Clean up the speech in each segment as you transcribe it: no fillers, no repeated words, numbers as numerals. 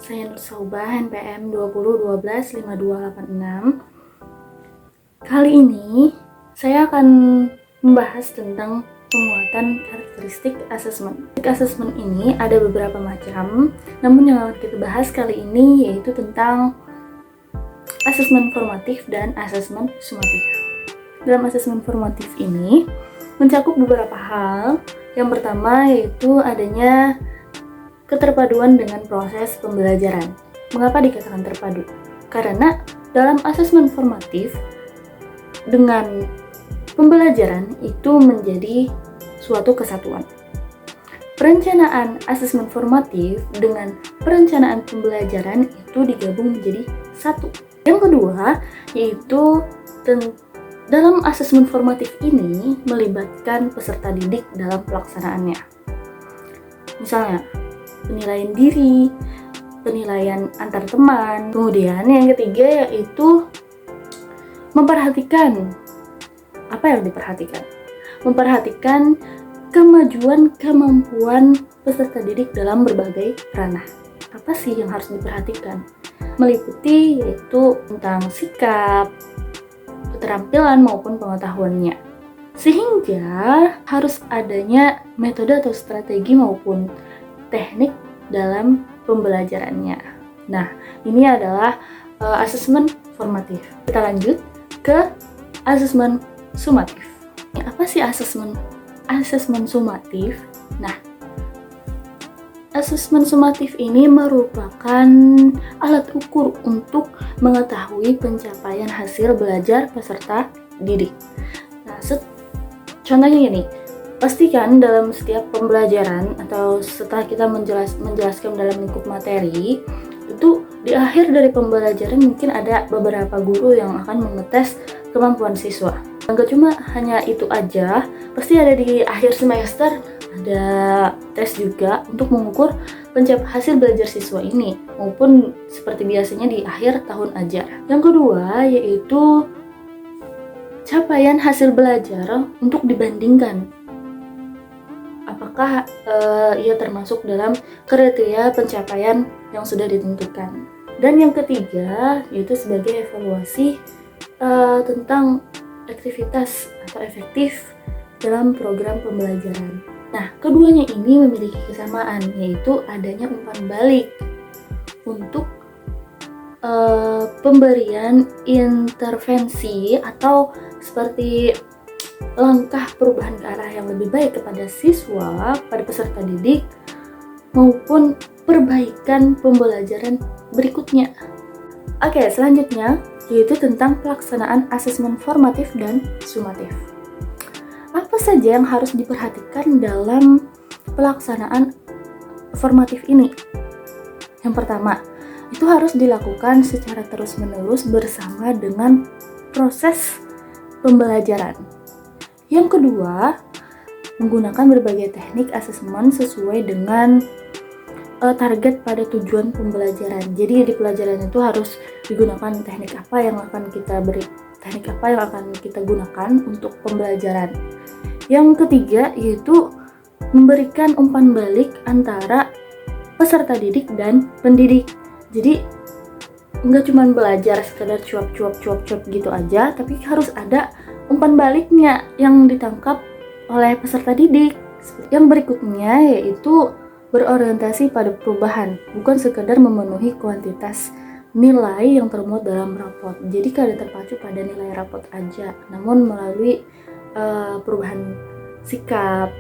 Saya Nur Saubah, NPM 2012-5286. Kali ini saya akan membahas tentang penguatan karakteristik asesmen. Asesmen ini ada beberapa macam, namun yang akan kita bahas kali ini yaitu tentang asesmen formatif dan asesmen sumatif. Dalam asesmen formatif ini mencakup beberapa hal. Yang pertama yaitu adanya keterpaduan dengan proses pembelajaran. Mengapa dikatakan terpadu? Karena dalam asesmen formatif dengan pembelajaran itu menjadi suatu kesatuan. Perencanaan asesmen formatif dengan perencanaan pembelajaran itu digabung menjadi satu. Yang kedua yaitu dalam asesmen formatif ini melibatkan peserta didik dalam pelaksanaannya. Misalnya penilaian diri, penilaian antar teman. Kemudian yang ketiga yaitu memperhatikan. Apa yang diperhatikan? Memperhatikan kemajuan kemampuan peserta didik dalam berbagai ranah. Apa sih yang harus diperhatikan? Meliputi yaitu tentang sikap, keterampilan maupun pengetahuannya. Sehingga harus adanya metode atau strategi maupun teknik dalam pembelajarannya. Nah, ini adalah asesmen formatif. Kita lanjut ke asesmen sumatif. Apa sih asesmen sumatif? Nah, asesmen sumatif ini merupakan alat ukur untuk mengetahui pencapaian hasil belajar peserta didik. Nah, contohnya gini, pastikan dalam setiap pembelajaran atau setelah kita menjelaskan dalam lingkup materi, itu di akhir dari pembelajaran mungkin ada beberapa guru yang akan mengetes kemampuan siswa. Enggak cuma hanya itu aja, pasti ada di akhir semester ada tes juga untuk mengukur hasil belajar siswa ini, maupun seperti biasanya di akhir tahun ajar. Yang kedua yaitu capaian hasil belajar untuk dibandingkan. Apakah ia termasuk dalam kriteria pencapaian yang sudah ditentukan. Dan yang ketiga yaitu sebagai evaluasi tentang aktivitas atau efektif dalam program pembelajaran. Nah, keduanya ini memiliki kesamaan, yaitu adanya umpan balik untuk pemberian intervensi atau seperti langkah perubahan ke arah yang lebih baik kepada siswa, pada peserta didik, maupun perbaikan pembelajaran berikutnya. Oke, selanjutnya yaitu tentang pelaksanaan asesmen formatif dan sumatif. Apa saja yang harus diperhatikan dalam pelaksanaan formatif ini? Yang pertama, itu harus dilakukan secara terus-menerus bersama dengan proses pembelajaran. Yang kedua, menggunakan berbagai teknik asesmen sesuai dengan target pada tujuan pembelajaran. Jadi di pelajaran itu harus digunakan teknik apa yang akan kita gunakan untuk pembelajaran. Yang ketiga yaitu memberikan umpan balik antara peserta didik dan pendidik. Jadi nggak cuma belajar sekedar cuap gitu aja, tapi harus ada umpan baliknya yang ditangkap oleh peserta didik. Yang berikutnya yaitu berorientasi pada perubahan, bukan sekedar memenuhi kuantitas nilai yang termuat dalam rapot. Jadi tidak terpacu pada nilai rapot aja, namun melalui perubahan sikap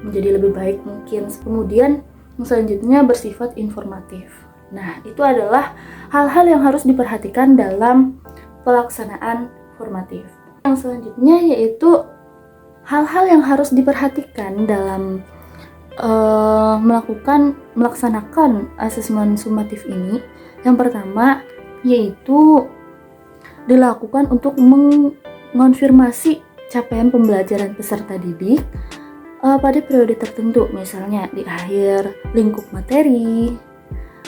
menjadi lebih baik mungkin. Kemudian yang selanjutnya bersifat informatif. Nah, itu adalah hal-hal yang harus diperhatikan dalam pelaksanaan formatif. Yang selanjutnya yaitu hal-hal yang harus diperhatikan dalam melaksanakan asesmen sumatif ini. Yang pertama yaitu dilakukan untuk mengonfirmasi capaian pembelajaran peserta didik pada periode tertentu, misalnya di akhir lingkup materi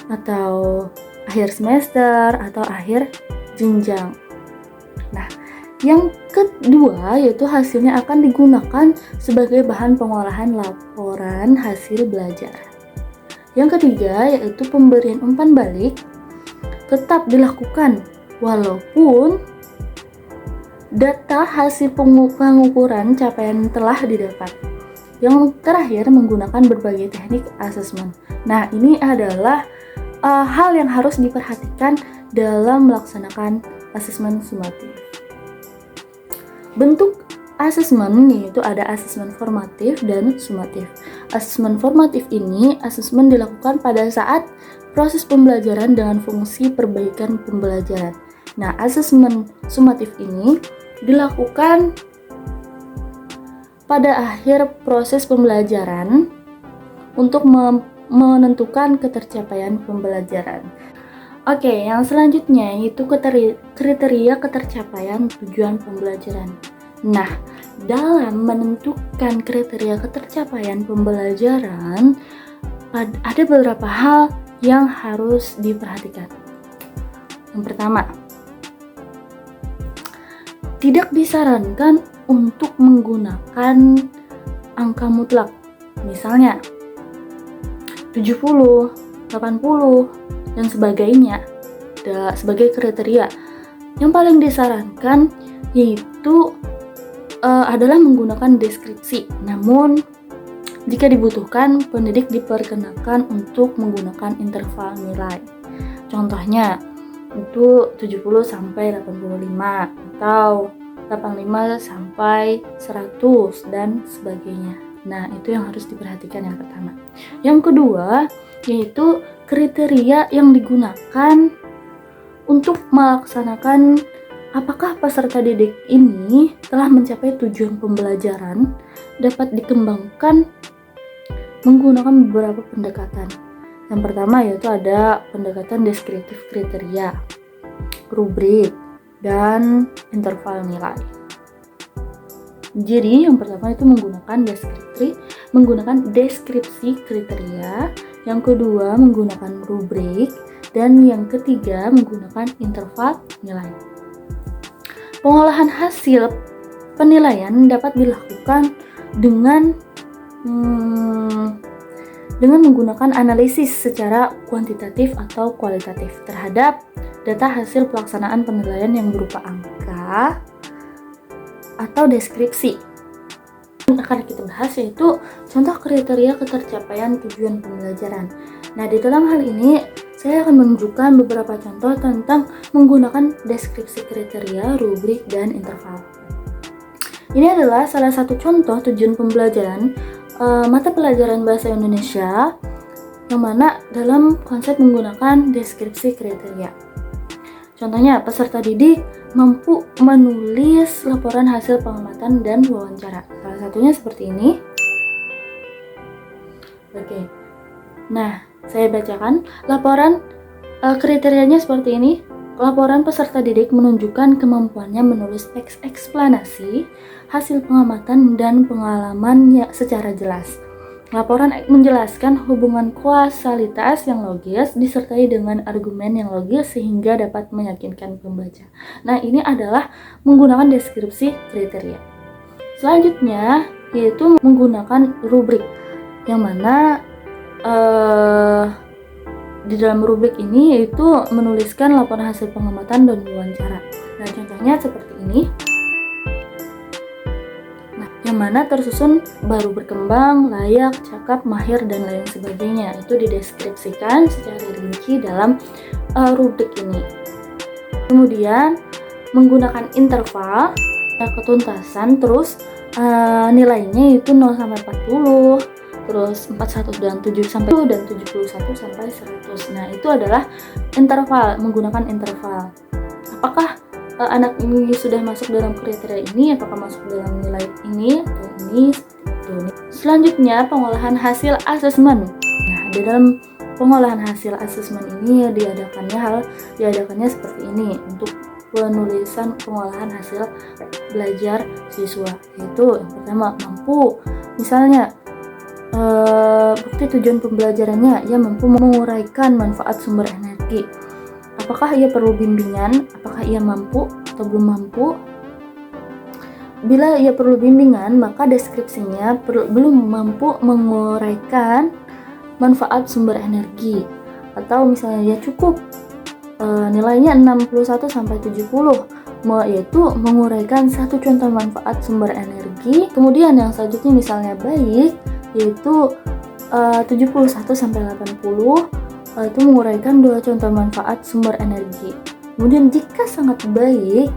atau akhir semester atau akhir jenjang. Nah, yang kedua yaitu hasilnya akan digunakan sebagai bahan pengolahan laporan hasil belajar. Yang ketiga yaitu pemberian umpan balik tetap dilakukan walaupun data hasil pengukuran capaian telah didapat. Yang terakhir menggunakan berbagai teknik asesmen. Nah, ini adalah hal yang harus diperhatikan dalam melaksanakan asesmen sumatif. Bentuk asesmen yaitu ada asesmen formatif dan sumatif. Asesmen formatif ini asesmen dilakukan pada saat proses pembelajaran dengan fungsi perbaikan pembelajaran. Nah, asesmen sumatif ini dilakukan pada akhir proses pembelajaran untuk menentukan ketercapaian pembelajaran. Oke, yang selanjutnya yaitu kriteria ketercapaian tujuan pembelajaran. Nah, dalam menentukan kriteria ketercapaian pembelajaran, ada beberapa hal yang harus diperhatikan. Yang pertama, tidak disarankan untuk menggunakan angka mutlak. Misalnya 70, 80, dan sebagainya sebagai kriteria. Yang paling disarankan yaitu adalah menggunakan deskripsi. Namun jika dibutuhkan, pendidik diperkenakan untuk menggunakan interval nilai. Contohnya itu 70 sampai 85 atau 85 sampai 100 dan sebagainya. Nah, itu yang harus diperhatikan yang pertama. Yang kedua, yaitu kriteria yang digunakan untuk melaksanakan apakah peserta didik ini telah mencapai tujuan pembelajaran dapat dikembangkan menggunakan beberapa pendekatan. Yang pertama yaitu ada pendekatan deskriptif kriteria, rubrik, dan interval nilai. Jadi yang pertama itu menggunakan deskripsi kriteria, yang kedua menggunakan rubrik, dan yang ketiga menggunakan interval nilai. Pengolahan hasil penilaian dapat dilakukan dengan menggunakan analisis secara kuantitatif atau kualitatif terhadap data hasil pelaksanaan penilaian yang berupa angka atau deskripsi. Yang akan kita bahas yaitu contoh kriteria ketercapaian tujuan pembelajaran. Nah, di dalam hal ini saya akan menunjukkan beberapa contoh tentang menggunakan deskripsi kriteria, rubrik, dan interval. Ini adalah salah satu contoh tujuan pembelajaran mata pelajaran bahasa Indonesia yang mana dalam konsep menggunakan deskripsi kriteria. Contohnya, peserta didik mampu menulis laporan hasil pengamatan dan wawancara. Salah satunya seperti ini. Oke. Nah, saya bacakan laporan kriterianya seperti ini. Laporan peserta didik menunjukkan kemampuannya menulis teks eksplanasi, hasil pengamatan, dan pengalamannya secara jelas. Laporan menjelaskan hubungan kausalitas yang logis disertai dengan argumen yang logis sehingga dapat meyakinkan pembaca. Nah, ini adalah menggunakan deskripsi kriteria. Selanjutnya yaitu menggunakan rubrik, yang mana di dalam rubrik ini yaitu menuliskan laporan hasil pengamatan dan wawancara. Nah, contohnya seperti ini. Nah, yang mana tersusun baru berkembang, layak, cakap, mahir, dan lain sebagainya. Itu dideskripsikan secara rinci dalam rubrik ini. Kemudian menggunakan interval ketuntasan, terus nilainya itu 0 sampai 40. Terus 41 dan 7 sampai 71 sampai 100. Nah, itu adalah interval, menggunakan interval. Apakah anak ini sudah masuk dalam kriteria ini, apakah masuk dalam nilai ini atau ini? Selanjutnya, pengolahan hasil asesmen. Nah, di dalam pengolahan hasil asesmen ini diadakannya seperti ini untuk penulisan pengolahan hasil belajar siswa. Yaitu yang pertama, mampu misalnya bukti tujuan pembelajarannya, ia mampu menguraikan manfaat sumber energi. Apakah ia perlu bimbingan? Apakah ia mampu atau belum mampu? Bila ia perlu bimbingan, maka deskripsinya belum mampu menguraikan manfaat sumber energi, atau misalnya dia cukup nilainya 61 sampai 70, yaitu menguraikan satu contoh manfaat sumber energi. Kemudian yang selanjutnya misalnya baik, yaitu 71 sampai 80, itu menguraikan dua contoh manfaat sumber energi. Kemudian jika sangat baik,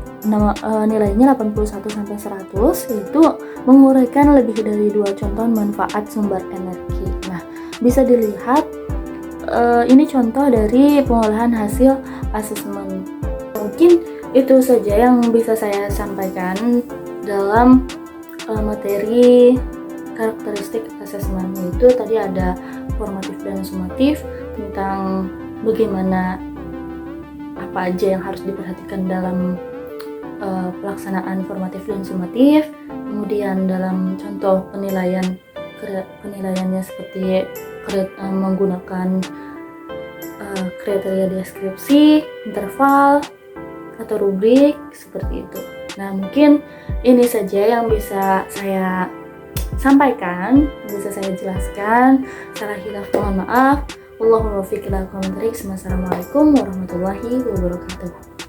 nilainya 81 sampai 100, yaitu menguraikan lebih dari dua contoh manfaat sumber energi. Nah, bisa dilihat ini contoh dari pengolahan hasil asesmen. Mungkin itu saja yang bisa saya sampaikan dalam materi karakteristik asesmen, yaitu tadi ada formatif dan sumatif, tentang bagaimana apa aja yang harus diperhatikan dalam pelaksanaan formatif dan sumatif. Kemudian dalam contoh penilaiannya seperti menggunakan kriteria deskripsi, interval, atau rubrik seperti itu. Nah, mungkin ini saja yang bisa saya sampaikan, bisa saya jelaskan. Salah hilaf mohon maaf. Wallahul muwaffiq ila aqwamit thoriq. Wassalamualaikum warahmatullahi wabarakatuh.